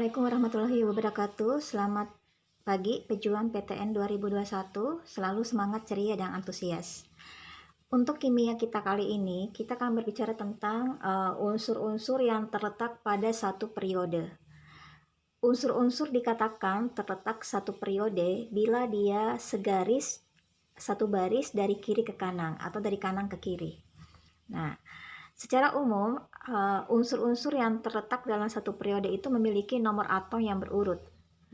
Assalamualaikum warahmatullahi wabarakatuh. Selamat pagi pejuang PTN 2021. Selalu semangat, ceria, dan antusias. Untuk kimia kita kali ini, kita akan berbicara tentang unsur-unsur yang terletak pada satu periode. Unsur-unsur dikatakan terletak satu periode bila dia segaris satu baris dari kiri ke kanan atau dari kanan ke kiri. Nah, secara umum, unsur-unsur yang terletak dalam satu periode itu memiliki nomor atom yang berurut.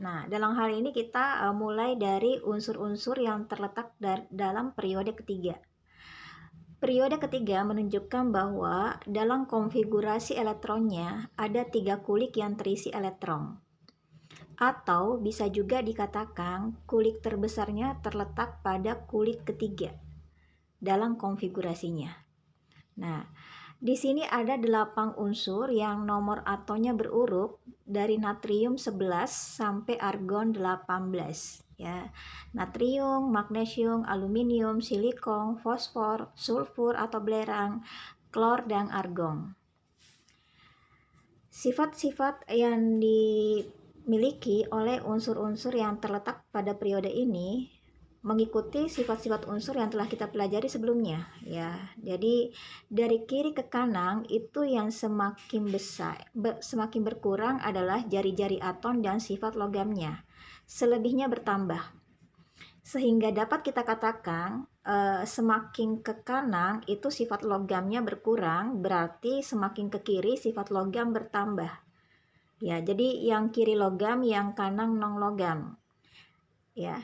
Nah, dalam hal ini kita mulai dari unsur-unsur yang terletak dalam periode ketiga. Periode ketiga menunjukkan bahwa dalam konfigurasi elektronnya ada 3 kulik yang terisi elektron. Atau bisa juga dikatakan kulik terbesarnya terletak pada kulik ketiga dalam konfigurasinya. Nah, di sini ada 8 unsur yang nomor atomnya berurut dari natrium 11 sampai argon 18 ya. Natrium, magnesium, aluminium, silikon, fosfor, sulfur atau belerang, klor dan argon. Sifat-sifat yang dimiliki oleh unsur-unsur yang terletak pada periode ini mengikuti sifat-sifat unsur yang telah kita pelajari sebelumnya ya. Jadi dari kiri ke kanan itu yang semakin besar, semakin berkurang adalah jari-jari atom dan sifat logamnya. Selebihnya bertambah. Sehingga dapat kita katakan semakin ke kanan itu sifat logamnya berkurang, berarti semakin ke kiri sifat logam bertambah. Ya, jadi yang kiri logam, yang kanan non logam. Ya.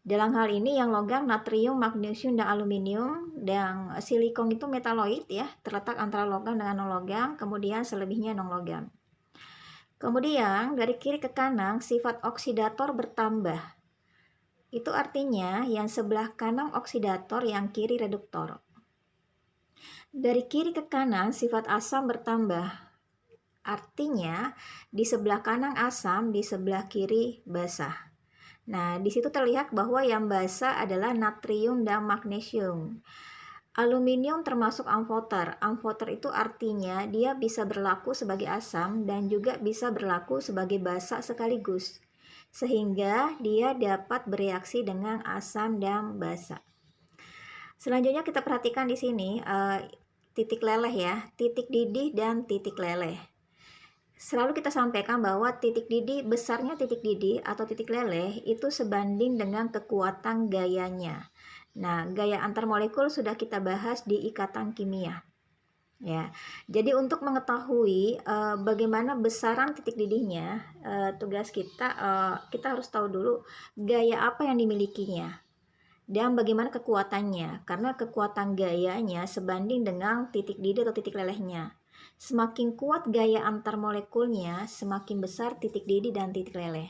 Dalam hal ini yang logam natrium, magnesium, dan aluminium, dan silikon itu metaloid ya, terletak antara logam dengan non-logam, kemudian selebihnya non-logam. Kemudian dari kiri ke kanan sifat oksidator bertambah. Itu artinya yang sebelah kanan oksidator, yang kiri reduktor. Dari kiri ke kanan sifat asam bertambah. Artinya di sebelah kanan asam, di sebelah kiri basah. Nah, di situ terlihat bahwa yang basah adalah natrium dan magnesium. Aluminium termasuk amfoter. Amfoter itu artinya dia bisa berlaku sebagai asam dan juga bisa berlaku sebagai basa sekaligus. Sehingga dia dapat bereaksi dengan asam dan basa. Selanjutnya kita perhatikan di sini titik leleh ya, titik didih dan titik leleh. Selalu kita sampaikan bahwa titik didih, besarnya titik didih atau titik leleh itu sebanding dengan kekuatan gayanya. Nah, gaya antar molekul sudah kita bahas di ikatan kimia. Ya, jadi untuk mengetahui bagaimana besaran titik didihnya, tugas kita harus tahu dulu gaya apa yang dimilikinya dan bagaimana kekuatannya, karena kekuatan gayanya sebanding dengan titik didih atau titik lelehnya. Semakin kuat gaya antar molekulnya, semakin besar titik didih dan titik leleh.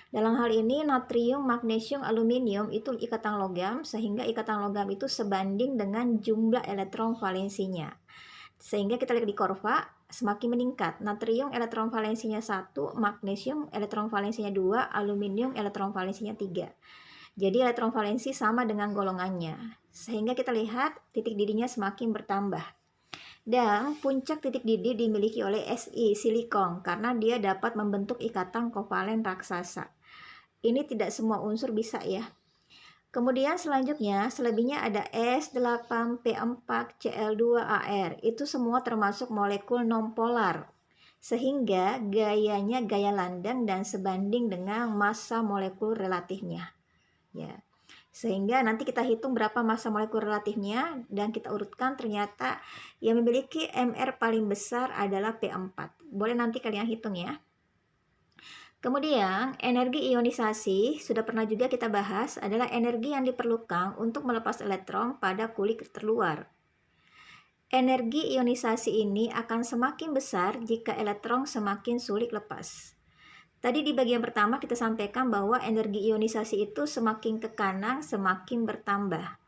Dalam hal ini natrium, magnesium, aluminium itu ikatan logam, sehingga ikatan logam itu sebanding dengan jumlah elektron valensinya. Sehingga kita lihat di kurva semakin meningkat. Natrium elektron valensinya 1, magnesium elektron valensinya 2, aluminium elektron valensinya 3. Jadi elektron valensi sama dengan golongannya. Sehingga kita lihat titik didihnya semakin bertambah. Dan puncak titik didih dimiliki oleh Si, silikon, karena dia dapat membentuk ikatan kovalen raksasa. Ini tidak semua unsur bisa ya. Kemudian selanjutnya, selebihnya ada S8, P4, Cl2Ar. Itu semua termasuk molekul nonpolar. Sehingga gayanya gaya Landang dan sebanding dengan massa molekul relatifnya. Ya. Sehingga nanti kita hitung berapa massa molekul relatifnya dan kita urutkan, ternyata yang memiliki MR paling besar adalah P4. Boleh nanti kalian hitung ya. Kemudian energi ionisasi sudah pernah juga kita bahas, adalah energi yang diperlukan untuk melepas elektron pada kulit terluar. Energi ionisasi ini akan semakin besar jika elektron semakin sulit lepas. Tadi di bagian pertama kita sampaikan bahwa energi ionisasi itu semakin ke kanan semakin bertambah.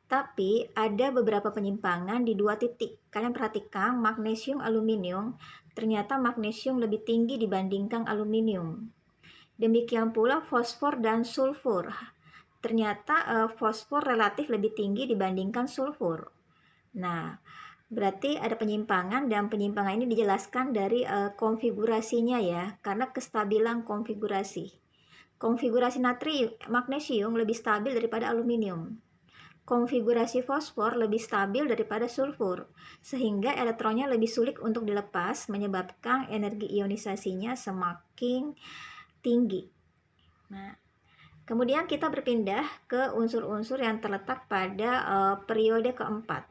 Tapi ada beberapa penyimpangan di 2 titik. Kalian perhatikan magnesium aluminium, ternyata magnesium lebih tinggi dibandingkan aluminium. Demikian pula fosfor dan sulfur. Ternyata fosfor relatif lebih tinggi dibandingkan sulfur. Nah, Berarti ada penyimpangan dan penyimpangan ini dijelaskan dari konfigurasinya ya, karena kestabilan konfigurasi. Konfigurasi natrium, magnesium lebih stabil daripada aluminium. Konfigurasi fosfor lebih stabil daripada sulfur, sehingga elektronnya lebih sulit untuk dilepas, menyebabkan energi ionisasinya semakin tinggi. Nah, kemudian kita berpindah ke unsur-unsur yang terletak pada periode keempat.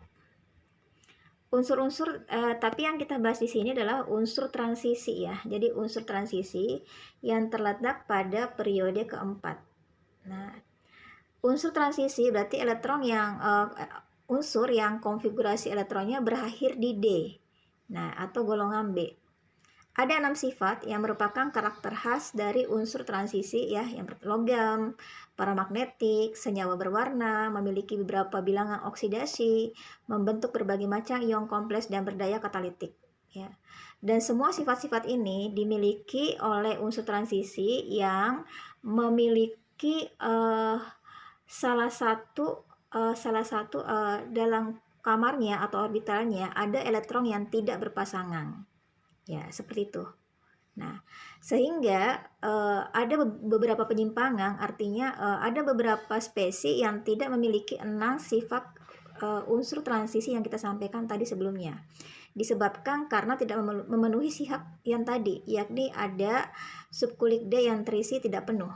Unsur-unsur tapi yang kita bahas di sini adalah unsur transisi ya. Jadi unsur transisi yang terletak pada periode keempat. Nah, unsur transisi berarti elektron yang unsur yang konfigurasi elektronnya berakhir di D. Nah, atau golongan B. Ada 6 sifat yang merupakan karakter khas dari unsur transisi ya, yang logam, paramagnetik, senyawa berwarna, memiliki beberapa bilangan oksidasi, membentuk berbagai macam ion kompleks dan berdaya katalitik ya. Dan semua sifat-sifat ini dimiliki oleh unsur transisi yang memiliki salah satu dalam kamarnya atau orbitalnya ada elektron yang tidak berpasangan. Ya, seperti itu. Nah, sehingga ada beberapa penyimpangan, artinya ada beberapa spesies yang tidak memiliki 6 sifat unsur transisi yang kita sampaikan tadi sebelumnya. Disebabkan karena tidak memenuhi sifat yang tadi, yakni ada subkulit D yang terisi tidak penuh.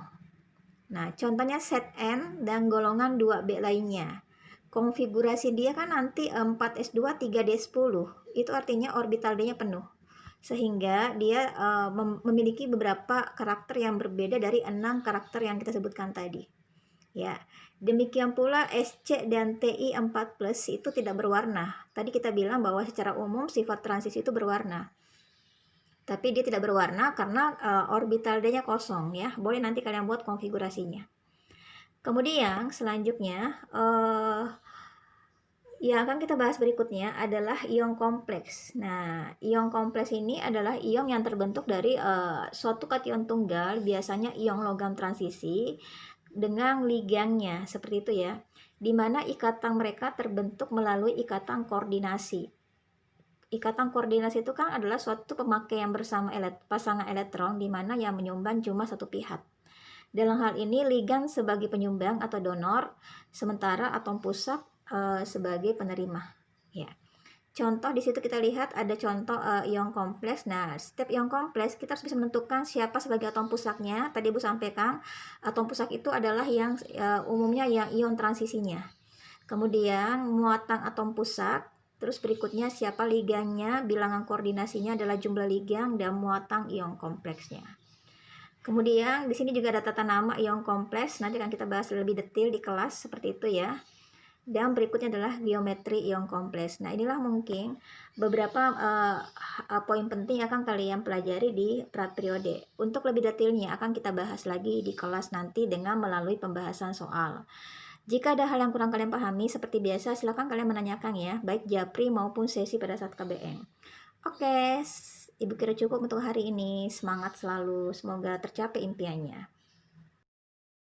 Nah, contohnya set N dan golongan 2B lainnya. Konfigurasi dia kan nanti 4s2 3d10. Itu artinya orbital D-nya penuh. Sehingga dia memiliki beberapa karakter yang berbeda dari 6 karakter yang kita sebutkan tadi. Ya. Demikian pula SC dan TI4+ itu tidak berwarna. Tadi kita bilang bahwa secara umum sifat transisi itu berwarna. Tapi dia tidak berwarna karena orbital D-nya kosong ya. Boleh nanti kalian buat konfigurasinya. Kemudian selanjutnya yang akan kita bahas berikutnya adalah ion kompleks. Nah, ion kompleks ini adalah ion yang terbentuk dari suatu kation tunggal, biasanya ion logam transisi dengan ligandnya, seperti itu ya. Di mana ikatan mereka terbentuk melalui ikatan koordinasi. Ikatan koordinasi itu kan adalah suatu pemakaian bersama pasangan elektron di mana yang menyumbang cuma satu pihak. Dalam hal ini ligand sebagai penyumbang atau donor, sementara atom pusat sebagai penerima. Ya. Contoh di situ kita lihat ada contoh ion kompleks. Nah, setiap ion kompleks kita harus bisa menentukan siapa sebagai atom pusatnya. Tadi Ibu sampaikan, atom pusat itu adalah yang umumnya yang ion transisinya. Kemudian muatan atom pusat, terus berikutnya siapa ligandnya, bilangan koordinasinya adalah jumlah ligand dan muatan ion kompleksnya. Kemudian di sini juga ada tata nama ion kompleks, nanti akan kita bahas lebih detail di kelas seperti itu ya. Dan berikutnya adalah geometri ion kompleks. Nah, inilah mungkin beberapa poin penting yang akan kalian pelajari di pra-periode. Untuk lebih detailnya akan kita bahas lagi di kelas nanti dengan melalui pembahasan soal. Jika ada hal yang kurang kalian pahami, seperti biasa silakan kalian menanyakan ya, baik japri maupun sesi pada saat KBM. Oke, Ibu kira cukup untuk hari ini. Semangat selalu, semoga tercapai impiannya.